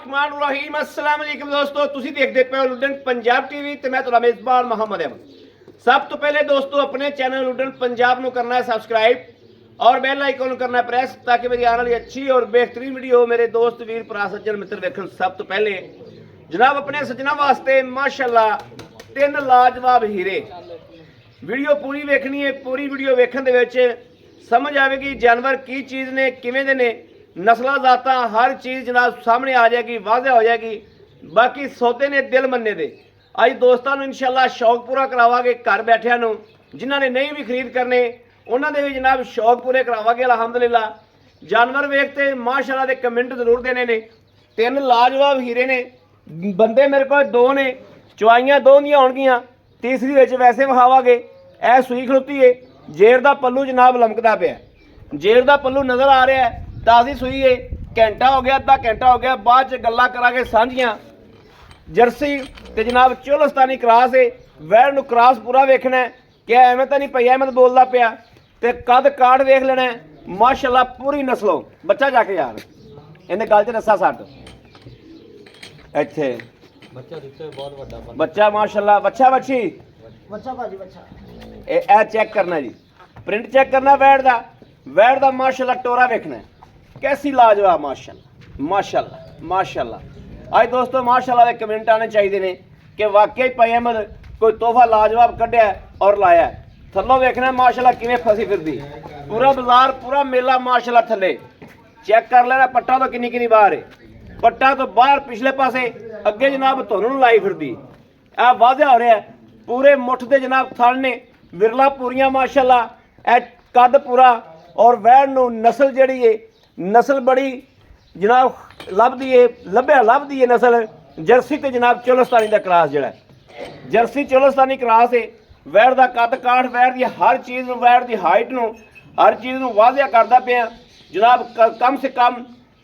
बिस्मिल्लाहिर्रहमानिर्रहीम अस्सलाम वालेकुम दोस्तों ਤੁਸੀਂ ਦੇਖਦੇ ਪਏ ਹੋ ਲੁਡਨ ਪੰਜਾਬ ਟੀਵੀ ਤੇ ਮੈਂ ਤੁਹਾਡਾ ਮੇਜ਼ਬਾਨ ਮੁਹੰਮਦ ਅਹਿਮਦ। ਸਭ ਤੋਂ ਪਹਿਲੇ ਦੋਸਤੋ ਆਪਣੇ ਚੈਨਲ ਲੁਡਨ ਪੰਜਾਬ ਨੂੰ ਕਰਨਾ ਹੈ ਸਬਸਕ੍ਰਾਈਬ और बेल आइकन ਨੂੰ ਕਰਨਾ ਪ੍ਰੈਸ ताकि मेरी आने वाली अच्छी और बेहतरीन वीडियो मेरे दोस्त वीर भरा सज्जन मित्र देखन। सब तो पहले जनाब अपने सज्जना वास्ते माशाअल्लाह 3 लाजवाब हीरे वीडियो पूरी वेखनी है। पूरी वीडियो वेखण दे विच समझ आएगी जानवर की चीज़ ने किवें दे ने नस्लां जातां हर चीज़ जनाब सामने आ जाएगी वाज़ह हो जाएगी। बाकी सौदे ने दिल मन्ने दे अज दोस्तों नूं इंशाअल्लाह शौक पूरा करावांगे। घर बैठिया नूं जिन्हां ने नहीं भी खरीद करने उन्होंने भी जनाब शौक पूरे करावांगे अलहमदुलिल्ला। जानवर वेखते माशाअल्लाह दे कमेंट जरूर देने ने। 3 लाजवाब हीरे ने बंदे मेरे को 2 ने चवाइयां 2 दियां होणगियां तीसरी विच वैसे विखावांगे। ऐ सूई खलोती है जेर दा पल्लू जनाब लमकदा पिया जेर दा पल्लू नज़र आ रहा है ताज़ी सूई है। घंटा हो गया अद्धा घंटा हो गया बाद च गल्लां करांगे सांझियां। जर्सी ते जनाब चोलस्तानी क्रॉस है वैर नूं क्रॉस पूरा वेखना है क्या एवें तां नहीं भई अहमद बोलदा पिया ते कद काट वेख लेना है माशाअल्लाह पूरी नस्लों। बच्चा जाके यार इन्हें गल च रस्सा सट इत्थे बच्चा माशाअल्लाह बच्चा बच्ची ए चेक करना जी प्रिंट चेक करना वैड़ दा माशाअल्लाह टोरा वेखना है कैसी लाजवाब माशाअल्लाह माशाअल्लाह माशाअल्लाह। आज दोस्तों माशाअल्लाह दे कमेंट आने चाहिए ने कि वाकई भाई अहमद कोई तोहफा लाजवाब कढ़िया और लाया है। थल्लों वेखना माशाअल्लाह किवें फसी फिरदी पूरा बाजार पूरा मेला माशाअल्लाह थल्ले चेक कर लेना पट्टा तो किन्नी बाहर है पट्टा तो बाहर पिछले पासे अगे जनाब धुन लाई फिरदी आ वाज़ह हो रहा है पूरे मुठ दे जनाब थल ने विरला पूरियां माशाअल्लाह ए कद पूरा और वैड़ नूं नस्ल जिहड़ी है नस्ल बड़ी जनाब लभदी है नस्ल जर्सी ते जनाब चोलस्तानी दा क्रॉस जिहड़ा जर्सी चोलस्तानी क्रॉस है। वैड़ का कद काठ वैड़ की हर चीज़ वैड़ की हाइट नूं हर चीज़ नूं वाज़ह करदा पिया जनाब। कम से कम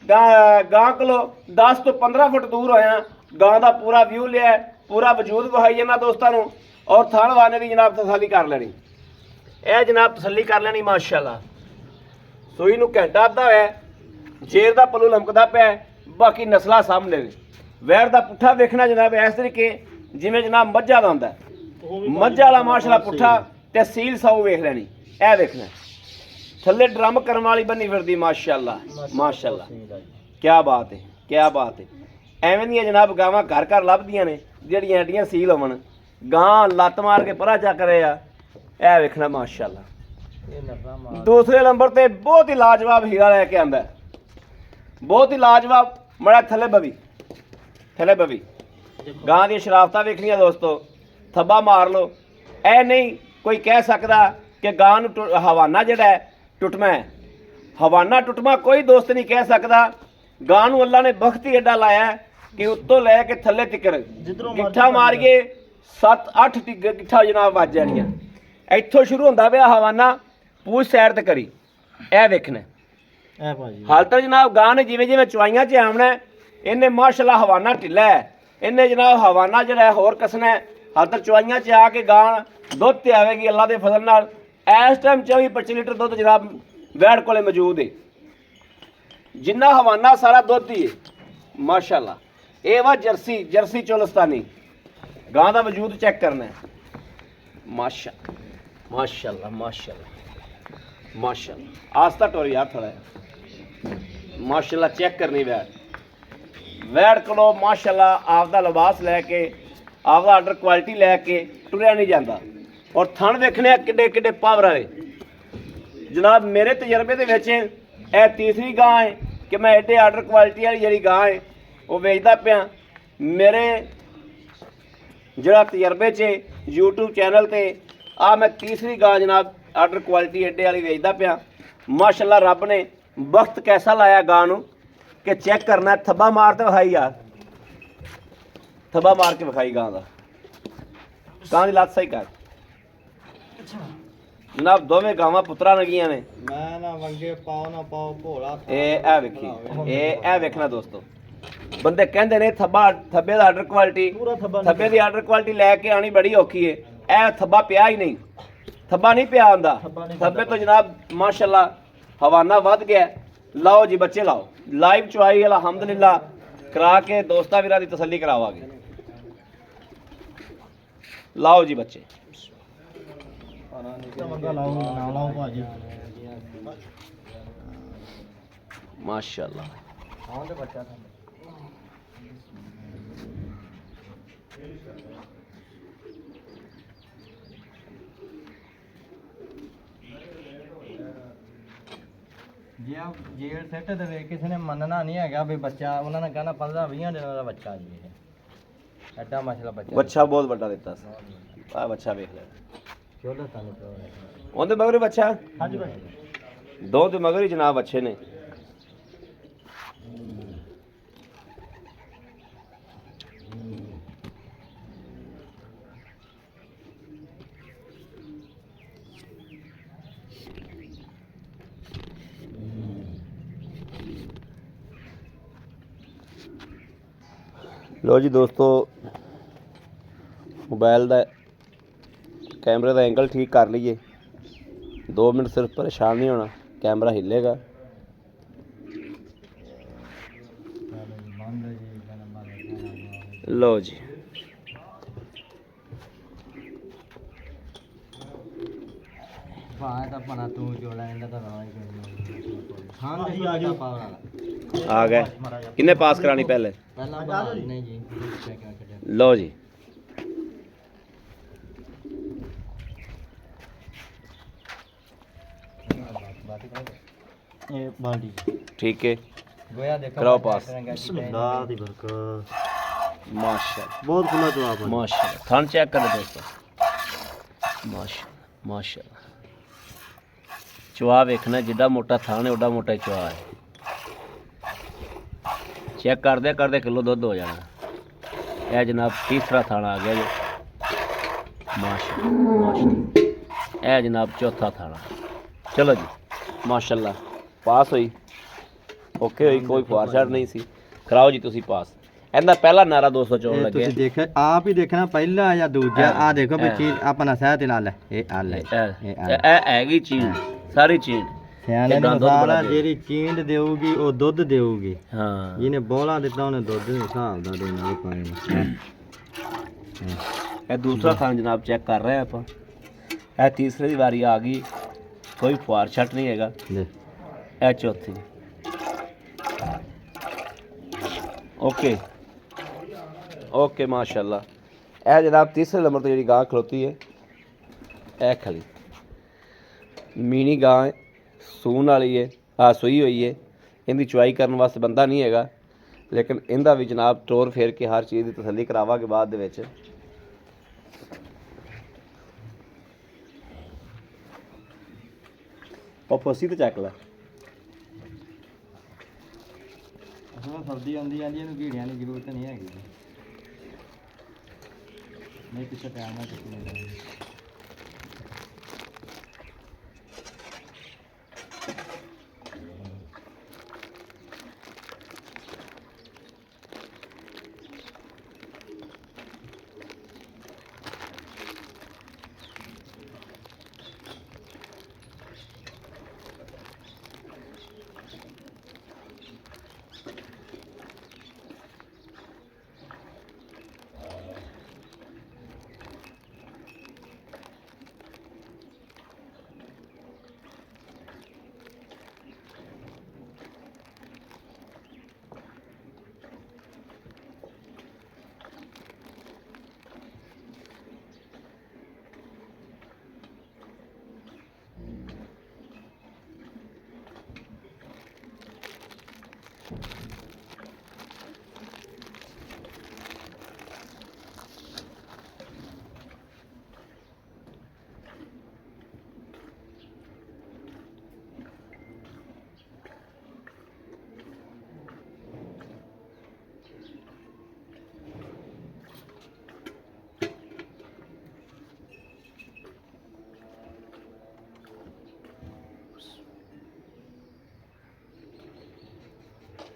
गां कोलों 10 तो 15 फुट दूर होया गां का पूरा व्यू लिया पूरा वजूद विखाई जाना दोस्तों नूं और थान वाने की जनाब तसल्ली कर लेनी यह जनाब तसल्ली कर लेनी माशाअल्लाह। सूई नूं घंटा अद्धा होया जेर का पल्लू लमकदा पिया बाकी नस्लां सामने वैड़ का पुट्ठा वेखना जनाब इस तरीके जिवें जनाब मझा का हुंदा मझा वाला माशाअल्लाह पुट्ठा ते सील साऊ वेख लैनी ए वेखना थल्ले ड्रम करम वाली बनी फिरदी माशाअल्लाह माशाअल्लाह। क्या बात है एवें दियां जनाब गावां घर घर लभदियां ने जिहड़ियां एडियां सील होवन गां लत्त मार के परा चक रहे आ वेखना माशाअल्लाह। दूसरे नंबर ते बहुत ही लाजवाब हीरा लैके आंदा बहुत ही लाजवाब मड़ा थल्ले बवी गां दी शराफतां वेखणियां दोस्तों थब्बा मार लो ऐ नहीं कोई कह सकता कि गां नूं हवाना जिहड़ा है टुटमा है हवाना टुटमा कोई दोस्त नहीं कह सकता। गां नूं अल्लाह ने बख्त ही एडा लाया कि उत्तों लैके थल्ले तिकर गिट्ठा मारिए 7-8 गिट्ठा जनाब वज जानियां इत्थों शुरू होंदा पिया हवाना पूछ सैर ते करी ए वेखना हाल तक जनाब गां ने जिवें जिवें चवाइयां च आमना इन्हें माशाअल्लाह हवाना ढिला है इन्हें जनाब हवाना जिहड़ा होर कसना है हाल तक चवाइयां च आके गां दुध ते आवेगी अल्लाह के फजल नाल। इस टाइम 24-25 लीटर दुध जनाब वैड़ कोले मौजूद है जिन्ना हवाना सारा दुध ही है माशाअल्लाह। ये वा जर्सी चोलस्तानी गां का वजूद चेक करना है माशाअल्लाह माशाअल्लाह। आस्ता टोर यार थोड़ा माशाअल्लाह चेक करनी वैड़ को माशाअल्लाह आपदा लिबास लैके आपदा आर्डर क्वालिटी लैके टुरिया नहीं जाता और थन देखने किड्डे पावर वाले जनाब। मेरे तजर्बे के यह तीसरी गां है कि मैं एडे आर्डर क्वालिटी वाली जी गां है वो बेचता पिया। मेरे जरा तजर्बे च यूट्यूब चैनल पर आ मैं तीसरी गां जनाब आर्डर क्वालिटी एडे वाली बेचता पिया माशाअल्लाह। रब ने वक्त कैसा लाया गां नूं कि चेक करना थब्बा मार तो विखाई यार थब्बा मार के विखाई गां की लत्त सही कर जनाब दोवें गावां पुत्रा लगियां ने ए वेखना दोस्तों बंदे कहंदे ने थब्बे दा आर्डर क्वालिटी थब्बे दी आर्डर क्वालिटी लैके आनी बड़ी औखी है ए थब्बा पिया ही नहीं थब्बा नहीं पिया आंदा थब्बे तो जनाब माशाअल्लाह हवाना वध गया। लाओ जी बच्चे लाओ लाइव चवाई अलहमदुलिल्लाह ਕਰਾ ਕੇ ਦੋਸਤਾਂ ਵੀਰਾਂ ਦੀ ਤਸੱਲੀ ਕਰਾਵਾਂਗੇ। ਲਾਓ ਜੀ ਬੱਚੇ, ਮਾਸ਼ਾਅੱਲਾ। ਜੇ ਸੈੱਟ ਦੇਵੇ ਕਿਸੇ ਨੇ ਮੰਨਣਾ ਨਹੀਂ ਹੈਗਾ ਵੀ ਬੱਚਾ, ਉਹਨਾਂ ਨੇ ਕਹਿਣਾ 15-20 ਦਿਨਾਂ ਦਾ ਬੱਚਾ ਜੀ ਇਹ ਐਡਾ ਮਸਲਾ ਬੱਚਾ। ਬੱਚਾ ਬਹੁਤ ਵੱਡਾ ਦਿੱਤਾ ਸੀ। ਆ ਬੱਚਾ ਵੇਖ ਲੈ, ਚਲੋ ਤੁਹਾਨੂੰ ਉਹਦੇ ਮਗਰ ਹੀ ਬੱਚਾ। ਹਾਂਜੀ ਭਾਈ, ਦੋ ਤੇ ਮਗਰ ਹੀ ਜਨਾਬ ਅੱਛੇ ਨੇ। ਲੋ ਜੀ ਦੋਸਤੋ, मोबाइल ਦਾ कैमरे ਦਾ एंगल ठीक कर लीए। 2 मिनट सिर्फ परेशान नहीं होना, कैमरा हिलेगा। लो जी, आ गए। किन्ने पास करानी पहले? लो जी, ठीक है, कराओ पास। माशाअल्लाह, बहुत खुला जवाब है। माशाअल्लाह। थान चेक कर दोस्तों, माशाअल्लाह माशाअल्लाह। चुआ वेखना, जिड्डा मोटा थान है उड्डा मोटा ही चुआ है। चेक करदे किलो दुध हो जाना। यह जनाब तीसरा थाना आ गया जी, माशाअल्लाह माशाअल्लाह। यह जनाब चौथा थाना। चलो जी, माशाअल्लाह पास हुई, ओके हुई, कोई फुआर छाड़ नहीं सी। कराओ जी तुसी पास। ਇਹਦਾ ਪਹਿਲਾ ਨਾਰਾ 214 ਲੱਗਿਆ। ਤੁਸੀਂ ਦੇਖਿਆ ਆਪ ਹੀ ਦੇਖਣਾ ਪਹਿਲਾ ਜਾਂ ਦੂਜਾ। ਆ ਦੇਖੋ ਵੀ ਚੀਜ਼ ਆਪਣਾ ਸਹਿਤ ਨਾਲ ਹੈ। ਇਹ ਆਲ ਹੈ, ਇਹ ਹੈਗੀ ਚੀਜ਼, ਸਾਰੀ ਚੀਜ਼ ਸਿਆਣੇ ਨੂੰ ਮਸਾਲਾ ਜਿਹੜੀ ਚੀਂਡ ਦੇਊਗੀ ਉਹ ਦੁੱਧ ਦੇਊਗੀ। ਹਾਂ, ਜਿਹਨੇ ਬੋਲਾ ਦਿੱਤਾ ਉਹਨੇ ਦੁੱਧ ਦੇ ਹਿਸਾਬ ਦਾ ਦੇਣਾ। ਇਹ ਪਾਣੀ ਇਹ ਦੂਸਰਾ ਥਾਂ ਜਨਾਬ ਚੈੱਕ ਕਰ ਰਹੇ ਆਪਾਂ। ਇਹ ਤੀਸਰੇ ਦੀ ਵਾਰੀ ਆ ਗਈ, ਕੋਈ ਫੁਆਰ ਛੱਟ ਨਹੀਂ ਹੈਗਾ। ਇਹ ਚੌਥੀ। ओके ओके माशाल्लाह। यह जनाब तीसरे नंबर पर जी गां खलोती है, यह खली मीनी गां है, सून वाली है, सूई हुई है। इनकी चुआई करने वास्ते बंदा नहीं हैगा, लेकिन इनका भी जनाब टोर फेर के हर चीज़ की तसल्ली करावांगे बाद दे विच। पसी तो चक ला। सर्दी आती आती है, कीड़िया की जरूरत नहीं हैगी। नहीं पिछले टाइम में चुकने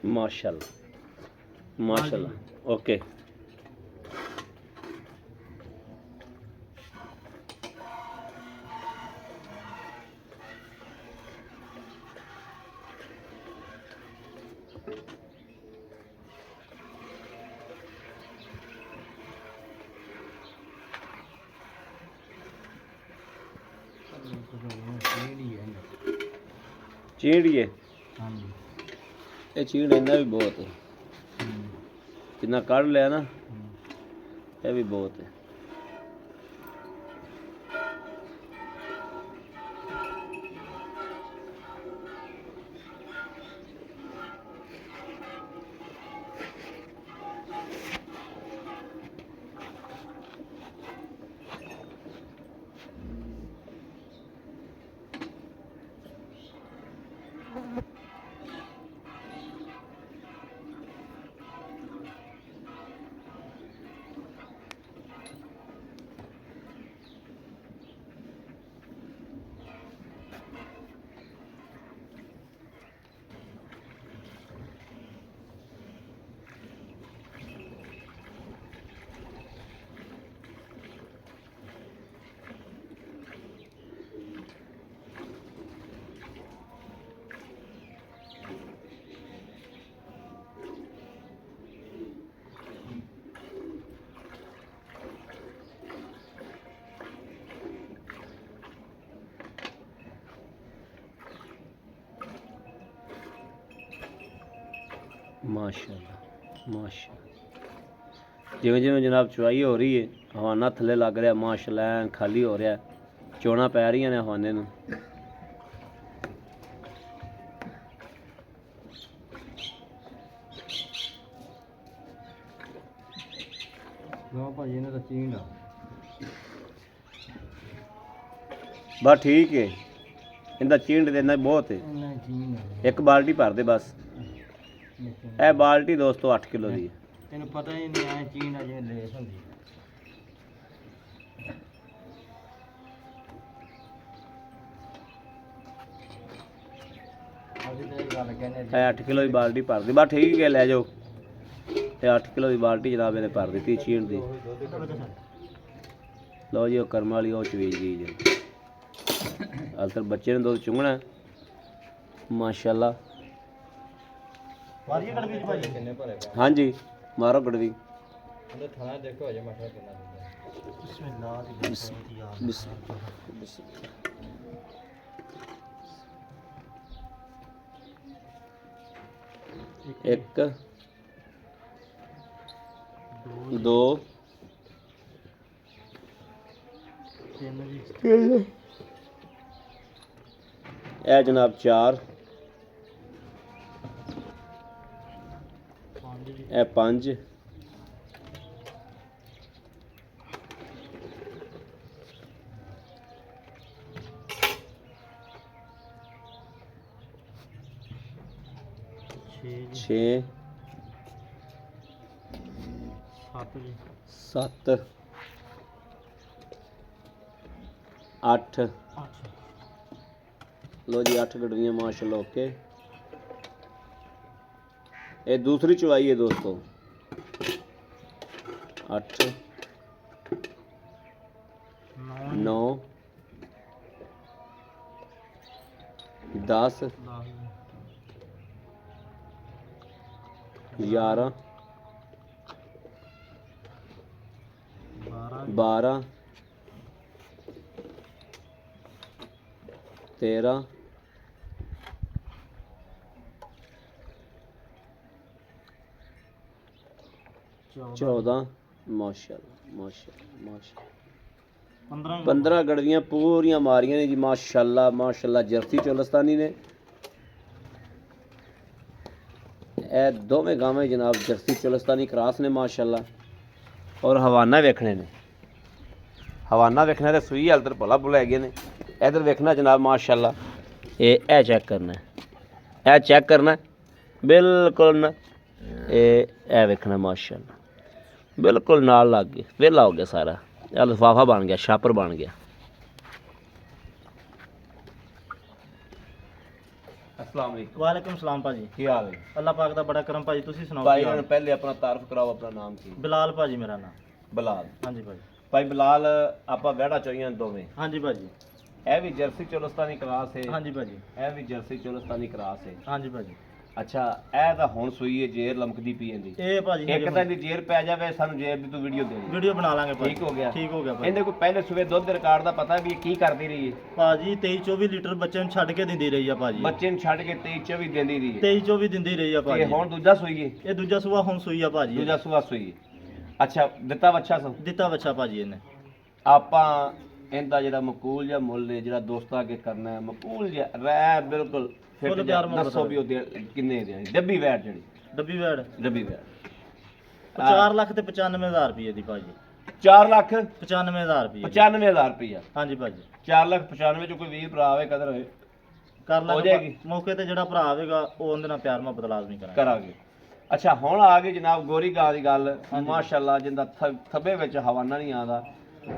माशाल्लाह माशाल्लाह। ओके ਚੀੜੀਏ ਹਾਂਜੀ ਇਹ ਚੀੜ ਇਹਨਾਂ ਵੀ ਬਹੁਤ ਹੈ ਜਿੰਨਾ ਕੱਢ ਲਿਆ ਨਾ ਇਹ ਵੀ ਬਹੁਤ ਹੈ माशाल्लाह माशाल्लाह जिवें जिवें जनाब चुआई हो रही है हवाना थले लग रहा माशाल्लाह ऐन खाली हो रहा चोणा पै रही ने हवाने नूं ਲਓ ਭਾਜੀ ਇਹਨਾਂ ਦਾ ਚੀਂਡ ਆ बस ठीक है इनका चींड देना बहुत है ਇਹਨਾਂ ਚੀਂਡ ਆ एक बाल्टी भर दे बस ਇਹ ਬਾਲਟੀ ਦੋਸਤੋ 8 ਕਿਲੋ ਦੀ ਹੈ ਤੈਨੂੰ ਪਤਾ ਹੀ ਨਹੀਂ ਐ ਚੀਂਡ ਆ ਜਿਵੇਂ ਲੇਸ ਹੁੰਦੀ ਅਸੀਂ ਤੇ ਇਹ ਗੱਲ ਕਹਿੰਦੇ ਇਹ 8 ਕਿਲੋ ਦੀ ਬਾਲਟੀ ਭਰ ਦੀ ਬਸ ਠੀਕ ਹੈ ਲੈ ਜਾਓ ਇਹ 8 ਕਿਲੋ ਦੀ ਬਾਲਟੀ ਜਨਾਬ ਇਹਨੇ ਭਰ ਦਿੱਤੀ ਚੀਂਡ ਦੀ ਲਓ ਜੀ ਉਹ ਕਰਮ ਵਾਲੀ ਉਹ ਚਵੇਜ ਗਈ ਜੀ ਅਲਤਰ ਬੱਚੇ ਨੇ ਦੁੱਧ ਚੁੰਗਣਾ ਮਾਸ਼ਾਅੱਲਾ ਵਾਰੀਏ ਗੜਵੀ ਚ ਭਾਜੀ ਕਿੰਨੇ ਭਰੇ ਪਏ ਹਾਂਜੀ ਮਾਰੋ ਗੜਵੀ ਉਹਦੇ ਥਾਣਾ ਦੇਖੋ ਅਜੇ ਮਸਲਾ ਕਿੰਨਾ ਦਿੰਦਾ ਬਿਸਮਿਲ੍ਲਾਹ ਦੀ ਬਰਕਤ ਯਾਰ ਇੱਕ ਦੋ ਤਿੰਨ ਜੀ ਇਹ ਜਨਾਬ 4 ਪੰਜ ਜੀ ਇਹ 5 ਛੇ ਜੀ 6 ਸੱਤ ਜੀ 7 8 ਅੱਠ लो जी 8 गडवियाँ माशाल्लाह ओके ये दूसरी चुवाई है दोस्तों 8 ਨੌ 9 10 ਦਸ 11 ਬਾਰਾਂ 12 13 14 माशाल्लाह माशाल्लाह माशाल्लाह 15 गड़वियाँ पूरियां मारियां ने जी माशाल्लाह माशाल्लाह जर्सी चोलस्तानी ने ए दोवें गावें जनाब जर्सी चोलस्तानी क्रॉस ने माशाल्लाह और हवाना वेखने ने हवाना वेखना ते सूई हल तर भला भुला गए ने इधर वेखना जनाब माशाल्लाह ए चेक करना है चेक करना बिल्कुल ना ए वेखना माशाल्लाह बिल्कुल नाल लग गए वेला हो गया सारा लिफाफा बन गया छापर बन गया अस्सलाम वालेकुम ਵਾਲੇਕੁਮ ਸਲਾਮ ਭਾਜੀ ਕੀ ਹਾਲ ਹੈ ਅੱਲਾਹ ਪਾਕ ਦਾ ਬੜਾ ਕਰਮ ਭਾਜੀ ਤੁਸੀਂ ਸੁਣਾਓ ਭਾਈ ਕੀ ਹਾਲ? ਨੂੰ ਪਹਿਲੇ ਆਪਣਾ ਤਾਰਫ ਕਰਾਓ ਆਪਣਾ ਨਾਮ ਕੀ ਬਿਲਾਲ ਭਾਜੀ ਮੇਰਾ ਨਾਮ ਬਲਾਲ ਹਾਂਜੀ ਭਾਜੀ ਭਾਈ ਬਲਾਲ ਆਪਾਂ ਵਿਹੜਾ ਚੋਈਆਂ ਦੋਵੇਂ ਹਾਂਜੀ ਭਾਜੀ ਇਹ ਵੀ ਜਰਸੀ ਚੋਲਸਤਾਨੀ ਕਰਾਸ ਹੈ ਹਾਂਜੀ ਭਾਜੀ ਇਹ ਵੀ ਜਰਸੀ ਚੋਲਸਤਾਨੀ ਕਰਾਸ ਹੈ ਹਾਂਜੀ ਭਾਜੀ ਅੱਛਾ ਇਹ ਤਾਂ ਹੁਣ ਸੂਈ ਹੈ ਜੇਰ ਲਮਕਦੀ ਪਈ ਜਾਂਦੀ ਇਹ ਭਾਜੀ ਇੱਕ ਤਾਂ ਇਹਦੀ ਜੇਰ ਪੈ ਜਾਵੇ ਸਾਨੂੰ ਜੇਰ ਦੀ ਤੂੰ ਵੀਡੀਓ ਦੇ ਦੇ ਵੀਡੀਓ ਬਣਾ ਲਾਂਗੇ ਭਾਜੀ। ਠੀਕ ਹੋ ਗਿਆ ਠੀਕ ਹੋ ਗਿਆ ਭਾਜੀ। ਇਹਦੇ ਕੋਈ ਪਹਿਲੇ ਸੂਏ ਦੁੱਧ ਦੇ ਰਿਕਾਰਡ ਦਾ ਪਤਾ ਵੀ ਇਹ ਕੀ ਕਰਦੀ ਰਹੀ ਹੈ ਭਾਜੀ 23-24 ਲੀਟਰ ਬੱਚੇ ਨੂੰ ਛੱਡ ਕੇ ਦਿੰਦੀ ਰਹੀ ਆ ਭਾਜੀ। ਬੱਚੇ ਨੂੰ ਛੱਡ ਕੇ 23 24 ਦਿੰਦੀ ਰਹੀ ਹੈ 23-24 ਦਿੰਦੀ ਰਹੀ ਆ ਤੇ ਭਾਜੀ। ਹੁਣ ਦੂਜਾ ਸੂਈ ਹੈ ਇਹ ਦੂਜਾ ਸੂਆ ਹੁਣ ਸੂਈ ਆ ਭਾਜੀ। ਦੂਜਾ ਸੂਆ ਸੂਈ ਹੈ। ਅੱਛਾ ਦਿੱਤਾ ਬੱਚਾ ਸੋ ਦਿੱਤਾ ਬੱਚਾ ਭਾਜੀ ਇਹਨੇ। ਆਪਾਂ ਇਹਦਾ ਜਿਹੜਾ ਮਕੂਲ ਜਾਂ ਮੁੱਲ ਹੈ ਜਿਹੜਾ ਦੋਸਤਾਂ ਅੱਗੇ ਕਰਨਾ ਹੈ ਮਕੂਲ ਜਿਹਾ ਰਹਿ ਬਿਲਕੁਲ ਫਿੱਟ ਫੁੱਲ ਜਿਹਾ ਪਿਆਰ ਮੁਹੱਬਤ ਦੱਸੋ ਵੀ ਉਹਦੇ ਕਿੰਨੇ ਦੇ ਡੱਬੀ ਵੈਟ ਜਿਹੜੀ ਡੱਬੀ ਵੈੜ ਡੱਬੀ ਵੈਟ 4 ਲੱਖ ਤੇ 95,000 ਰੁਪਏ ਦੀ ਭਾਜੀ। 4 ਲੱਖ 95,000 ਰੁਪਏ 95000 ਰੁਪਇਆ ਹਾਂਜੀ ਭਾਜੀ। 4 ਲੱਖ 95 ਚ ਕੋਈ ਵੀਰ ਭਰਾ ਆਵੇ ਕਦਰ ਹੋਏ ਕਰ ਹੋ ਲਾਂਗੇ ਜਾਏਗੀ। ਮੌਕੇ ਤੇ ਜਿਹੜਾ ਭਰਾ ਆਵੇਗਾ ਉਹ ਉਹਦੇ ਨਾਲ ਪਿਆਰ ਮੁਹੱਬਤ ਲਾਜ਼ਮੀ ਕਰਾਂਗੇ। ਕਰਾਂਗੇ। ਅੱਛਾ ਹੁਣ ਆ ਗਈ ਜਨਾਬ ਗੋਰੀ ਗਾਂ ਦੀ ਗੱਲ ਮਾਸ਼ਾਅੱਲਾ ਜਿੰਦਾ ਥੱਬੇ ਵਿੱਚ ਹਵਾਨਾ ਨਹੀਂ ਆਉਂਦਾ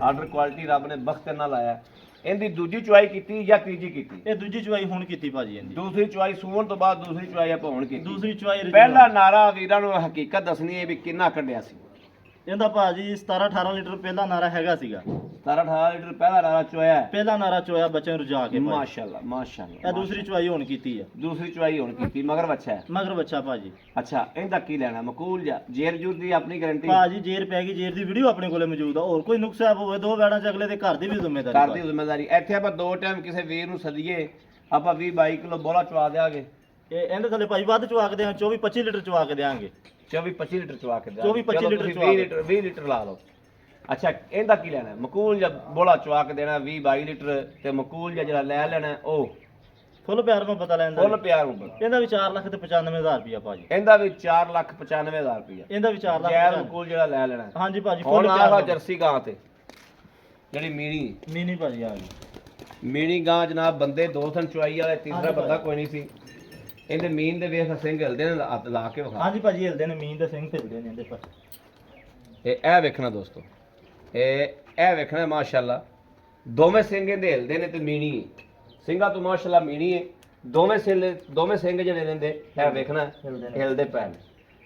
ਆਰਡਰ ਕੁਆਲਿਟੀ ਰੱਬ ਨੇ ਬਖਤ ਨਾਲ ਲਾਇਆ ਇਹਦੀ ਦੂਜੀ ਚੁਆਈ ਕੀਤੀ ਜਾਂ ਤੀਜੀ ਕੀਤੀ ਇਹ ਦੂਜੀ ਚੁਆਈ ਹੁਣ ਕੀਤੀ ਭਾਜੀ ਇਹਦੀ। ਦੂਸਰੀ ਚੁਆਈ ਸੂਣ ਤੋਂ ਬਾਅਦ ਦੂਸਰੀ ਚੁਆਈ ਆਪਾਂ ਹੁਣ ਕੀਤੀ ਦੂਸਰੀ ਚੁਆਈ ਪਹਿਲਾ ਨਾਰਾ ਵੀਰਾਂ ਨੂੰ ਹਕੀਕਤ ਦੱਸਣੀ ਹੈ ਵੀ ਕਿੰਨਾ ਕੱਢਿਆ ਸੀ ਇਹਦਾ ਭਾਜੀ 17-18 ਲੀਟਰ ਪਹਿਲਾ ਨਾਰਾ ਹੈਗਾ ਸੀਗਾ। 17-18 ਲੀਟਰ ਪਹਿਲਾ ਨਾਰਾ ਚੁਆਇਆ ਹੈ। ਪਹਿਲਾ ਨਾਰਾ ਚੋਇਆ ਬੱਚੇ ਨੂੰ ਰਜਾ ਕੇ ਭਾਜੀ। ਮਾਸ਼ਾਅੱਲਾ ਮਾਸ਼ਾਅੱਲਾ ਇਹ ਦੂਸਰੀ ਚੁਆਈ ਹੁਣ ਕੀਤੀ ਆ। ਦੂਸਰੀ ਚੁਆਈ ਹੁਣ ਕੀਤੀ ਮਗਰ ਬੱਚਾ ਹੈ ਮਗਰ ਬੱਚਾ ਭਾਜੀ। ਅੱਛਾ ਇਹਦਾ ਕੀ ਲੈਣਾ ਮਕੂਲ ਜਾਂ ਜੇਰ ਜੂਰ ਦੀ ਆਪਣੀ ਗਾਰੰਟੀ ਭਾਜੀ ਜੇਰ ਪੈ ਗਈ ਜੇਰ ਦੀ ਵੀਡੀਓ ਆਪਣੇ ਕੋਲੇ ਮੌਜੂਦ ਆ। ਹੋਰ ਕੋਈ ਨੁਕਸਾ ਹੋਵੇ ਦੋ ਵੈੜਾਂ ਚ ਅਗਲੇ ਦੇ ਘਰ ਦੀ ਵੀ ਜ਼ਿੰਮੇਵਾਰੀ ਕਰਦੀ ਜ਼ਿੰਮੇਵਾਰੀ ਇੱਥੇ ਆਪਾਂ ਦੋ ਟਾਈਮ ਕਿਸੇ ਵੀਰ ਨੂੰ ਸਦੀਏ ਆਪਾਂ 20-22 ਕਿਲੋ ਬੋਲਾ ਚਵਾ ਦਿਆਂਗੇ ਇਹ ਇਹਦੇ ਥੱਲੇ ਭਾਜੀ ਵੱਧ ਚਵਾ ਕੇ ਦਿਆਂ 24-25 ਲੀਟਰ ਚਵਾ ਕੇ ਦਿਆਂਗੇ। 24-25 ਲੀਟਰ ਚਵਾ ਕੇ 24-25 ਲੀਟਰ 20 ਲੀਟਰ ਲਾ ਲਓ ਅੱਛਾ ਇਹਦਾ ਕੀ ਲੈਣਾ ਮਕੂਲ ਜਾਂ ਬੋਲਾ ਚਵਾ ਕੇ ਦੇਣਾ 20-22 ਲੀਟਰ ਤੇ ਮਕੂਲ ਜਾਂ ਜਿਹੜਾ ਲੈ ਲੈਣਾ ਉਹ ਫੁੱਲ ਪਿਆਰ ਨੂੰ ਪਤਾ ਲੈਂਦਾ ਫੁੱਲ ਪਿਆਰ ਨੂੰ ਇਹਦਾ ਵੀ 4 ਲੱਖ ਤੇ 95,000 ਰੁਪਇਆ ਭਾਜੀ। ਇਹਦਾ ਵੀ 4,95,000 ਰੁਪਇਆ ਇਹਦਾ ਵੀ 4 ਲੱਖ ਜੈਰ ਮਕੂਲ ਜਿਹੜਾ ਲੈ ਲੈਣਾ ਹਾਂਜੀ ਭਾਜੀ ਹੁਣ ਫੁੱਲ ਆਹ ਪਿਆਰ ਜਰਸੀ ਗਾਂ ਤੇ ਜਿਹੜੀ ਮੀਣੀ ਨਹੀਂ ਭਾਜੀ ਆ ਗਈ। ਮੀਣੀ ਗਾਂ ਜਨਾਬ ਬੰਦੇ ਦੋ ਥਣ ਚੁਆਈ ਵਾਲੇ ਤੀਸਰਾ ਹਾਂਜੀ ਬੰਦਾ ਭਾਈ। ਕੋਈ ਨਹੀਂ ਸੀ ਇਹਦੇ ਮੀਨ ਦੇ ਵੇਖ ਸਿੰਘ ਹਿਲਦੇ ਨੇ ਹੱਥ ਲਾ ਕੇ ਵਿਖਾ ਹਾਂਜੀ ਭਾਜੀ ਹਿਲਦੇ ਨੇ ਮੀਂਹ ਦੇ ਸਿੰਘ ਹਿਲਦੇ ਨੇ ਇਹਦੇ ਪਰ। ਇਹ ਵੇਖਣਾ ਦੋਸਤੋ ਇਹ ਵੇਖਣਾ ਮਾਸ਼ਾਅੱਲਾ ਦੋਵੇਂ ਸਿੰਘ ਇਹਦੇ ਹਿਲਦੇ ਨੇ ਤੇ ਮੀਣੀ ਹੈ। ਸਿੰਘਾਂ ਤੋਂ ਮਾਸ਼ਾਅੱਲਾ ਮੀਣੀ ਹੈ ਦੋਵੇਂ ਸਿੰਘ ਜਿਹੜੇ ਰਹਿੰਦੇ ਇਹ ਵੇਖਣਾ ਹਿਲਦੇ ਪੈ ਨੇ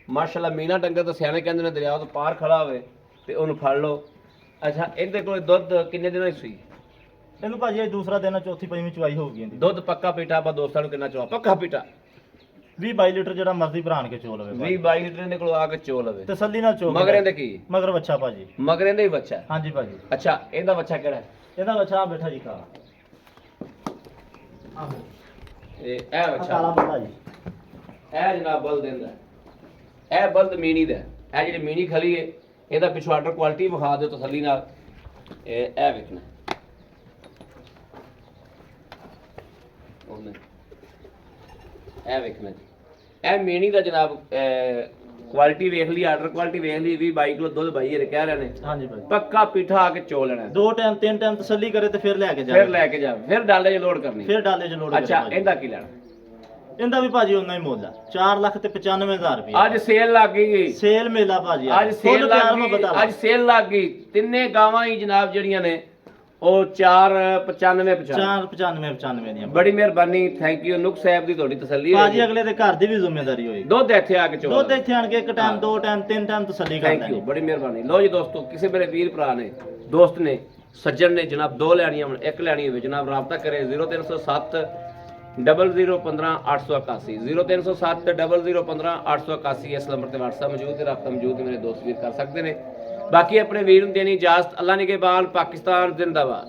ਮਾਸ਼ਾਅੱਲਾ ਮੀਨਾ ਡੰਗਰ ਤਾਂ ਸਿਆਣੇ ਕਹਿੰਦੇ ਨੇ ਦਰਿਆ ਤੋਂ ਪਾਰ ਖੜਾ ਹੋਵੇ ਤੇ ਉਹਨੂੰ ਫੜ ਲਓ। ਅੱਛਾ ਇਹਦੇ ਕੋਲ ਦੁੱਧ ਕਿੰਨੇ ਦਿਨਾਂ ਦੀ ਸੂਈ ਇਹਨੂੰ ਭਾਜੀ ਇਹ ਦੂਸਰਾ ਦਿਨ ਆ, ਚੌਥੀ ਪੰਜਵੀਂ ਚੁਆਈ ਹੋ ਗਈ ਇਹਦੀ। ਦੁੱਧ ਪੱਕਾ ਪੀਟਾ ਆਪਾਂ ਦੋਸਤਾਂ ਨੂੰ ਕਿੰਨਾ ਚਵਾ ਪੱਕਾ ਪੀਟਾ 20-22 ਲੀਟਰ ਜਿਹੜਾ ਮਰਜ਼ੀ ਭਰਾਣ ਕੇ ਚੋ ਲਵੇ ਭਾਜੀ। 20-22 ਲੀਟਰ ਇਹਦੇ ਕੋਲ ਆ ਕੇ ਚੋ ਲਵੇ ਤਸੱਲੀ ਨਾਲ ਚੋ ਮਗਰ ਇਹਦੇ ਕੀ ਮਗਰ ਬੱਚਾ ਭਾਜੀ। ਮਗਰ ਇਹਦੇ ਹੀ ਬੱਚਾ ਹੈ। ਹਾਂਜੀ ਭਾਜੀ ਅੱਛਾ ਇਹਦਾ ਬੱਚਾ ਕਿਹੜਾ ਹੈ ਇਹਦਾ ਬੱਚਾ ਆ ਬੈਠਾ ਜੀ ਕਾਲਾ। ਆਹੋ ਇਹ ਕਾਲਾ ਬੱਚਾ ਬੱਚਾ ਜੀ। ਇਹ ਜਨਾਬ ਬਲਦ ਦਿੰਦਾ ਇਹ ਬਲਦ ਮੀਣੀ ਦਾ ਇਹ ਜਿਹੜੀ ਮੀਣੀ ਖਲੀ ਹੈ ਇਹਦਾ ਪਿਛੋਂ ਆਰਡਰ ਕੁਆਲਿਟੀ ਵਿਖਾ ਦਿਓ ਤਸੱਲੀ ਨਾਲ ਇਹ ਵੇਖਣਾ ਉਹਨੇ ਇਹ ਵੇਖਣਾ ਜੀ ਇਹ ਮੀਣੀ ਦਾ ਜਨਾਬ ਕੁਆਲਿਟੀ ਵੇਖ ਲਈ ਆਰਡਰ ਕੁਆਲਿਟੀ ਵੇਖ ਲਈ 20-22 ਕਿਲੋ ਦੁੱਧ ਭਾਈ ਇਹ ਕਹਿ ਰਹੇ ਨੇ ਹਾਂਜੀ ਭਾਜੀ ਪੱਕਾ ਪੀਠਾ ਆ ਕੇ ਚੋ ਲੈਣਾ ਦੋ ਟਾਈਮ ਤਿੰਨ ਟਾਈਮ ਤਸੱਲੀ ਕਰੇ ਤੇ ਫਿਰ ਲੈ ਕੇ ਫਿਰ ਜਾਵੇ ਲੈ ਕੇ ਜਾ ਫਿਰ ਡਾਲੇ 'ਚ ਲੋਡ ਕਰਨੀ ਫਿਰ ਡਾਲੇ ਚ ਲੋਡ ਅੱਛਾ ਇਹਦਾ ਕੀ ਲੈਣਾ ਇਹਦਾ ਵੀ ਭਾਜੀ ਉਹਨਾਂ ਹੀ ਮੁੱਲ ਆ 4 ਲੱਖ ਤੇ 95,000 ਰੁਪਏ। ਅੱਜ ਸੇਲ ਲੱਗ ਗਈ ਸੇਲ ਮੇਲਾ ਭਾਜੀ ਅੱਜ ਸੇਲ ਲੱਗ ਗਈ ਅੱਜ ਸੇਲ ਲੱਗ ਗਈ ਤਿੰਨੇ ਗਾਵਾਂ ਹੀ ਜਨਾਬ ਜਿਹੜੀਆਂ ਨੇ ਉਹ 495 495 ਦੀਆਂ ਬੜੀ ਮਿਹਰਬਾਨੀ ਥੈਂਕ ਯੂ ਨੁਕ ਸਾਹਿਬ ਦੀ ਤੁਹਾਡੀ ਤਸੱਲੀ ਹੈ ਭਾਜੀ ਅਗਲੇ ਦੇ ਘਰ ਦੀ ਵੀ ਜ਼ਿੰਮੇਵਾਰੀ ਹੋਏਗੀ। ਦੁੱਧ ਇੱਥੇ ਆ ਕੇ ਚੋ ਦੁੱਧ ਇੱਥੇ ਆਣ ਕੇ ਇੱਕ ਟਾਈਮ ਦੋ ਟਾਈਮ ਤਿੰਨ ਟਾਈਮ ਤਸੱਲੀ ਥੈਂਕ ਕਰਦੇ ਯੂ ਨੇ। ਬੜੀ ਮਿਹਰਬਾਨੀ ਲੋ ਜੀ ਦੋਸਤੋ ਕਿਸੇ ਮੇਰੇ ਵੀਰ ਭਰਾ ਨੇ ਦੋਸਤ ਨੇ ਸੱਜਣ ਨੇ ਜਨਾਬ ਦੋ ਲੈਣੀਆਂ ਹੁਣ ਇੱਕ ਲੈਣੀ ਹੋਵੇ ਜਨਾਬ ਰਾਬਤਾ ਕਰੇ 0307 0015 881 0307 0015 881 ਇਸ ਨੰਬਰ ਤੇ WhatsApp ਮੌਜੂਦ ਹੈ ਰਾਬਤਾ ਮੌਜੂਦ ਹੈ ਮੇਰੇ ਦੋਸਤ ਵੀਰ ਕਰ ਸਕਦੇ ਨੇ ਬਾਕੀ ਆਪਣੇ ਵੀਰ ਨੂੰ ਦੇਣੀ ਇਜਾਜ਼ਤ ਅੱਲਾ ਨਿਗਹਿਬਾਨ ਪਾਕਿਸਤਾਨ ਜ਼ਿੰਦਾਬਾਦ।